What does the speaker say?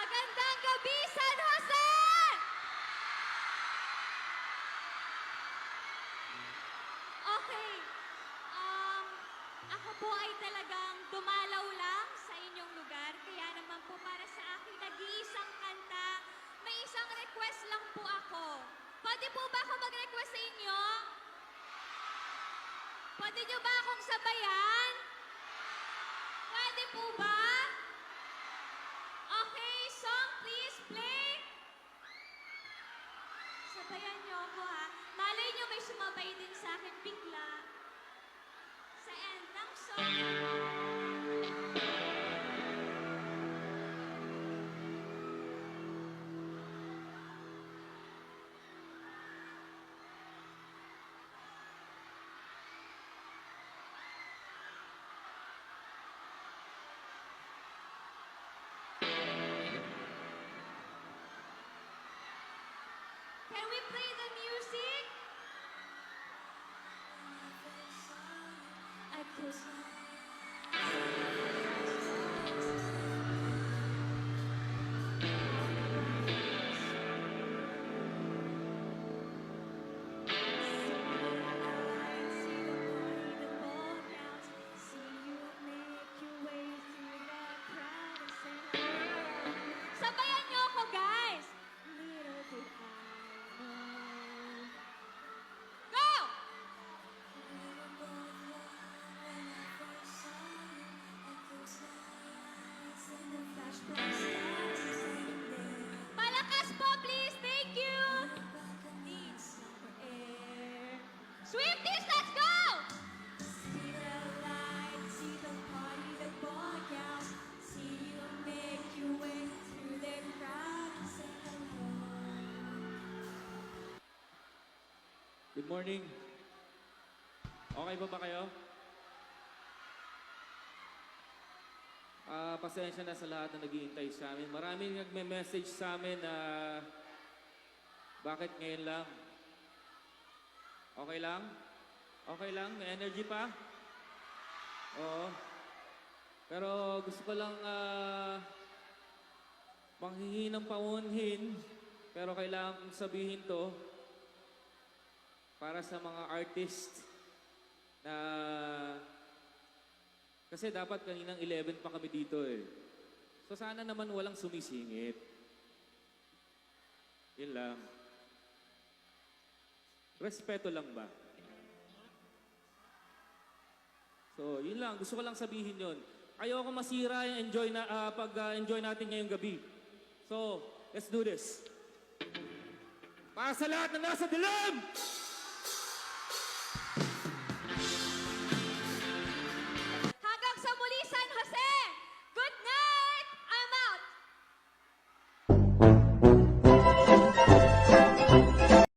Magandang gabi, San Jose! Okay. Ako po ay talagang dumalaw lang sa inyong lugar. Kaya naman po para sa akin nag-iisang kanta, may isang request lang po ako. Pwede po ba ako mag-request sa inyo? Pwede nyo ba akong sabayan? Pwede po ba? Okay, song please play. Sabayan nyo ako ha. Malay nyo may sumabay din sa akin bigla. Sa end ng song. Can we play the music? I close my Sabayan niyo ako, guys! Little did I know. Go! Palakas po, please! Thank you! Swifties, let's go! See the light, see the party, the boy out. See you make your way through the crowd and say hello. Good morning. Okay pa ba kayo? Pasensya na sa lahat na naghihintay sa amin. Maraming nagme-message sa amin na bakit ngayon lang? Okay lang? Okay lang? May energy pa? Oo. Pero gusto ko lang manghihingi ng paunhin. Pero kailangan kong sabihin to para sa mga artist na kasi dapat kaninang 11 pa kami dito eh. So sana naman walang sumisingit. Yun lang. Respeto lang ba? So yun lang. Gusto ko lang sabihin yun. Ayoko masira yung pag-enjoy natin ngayong gabi. So, let's do this. Para sa lahat na nasa dilim!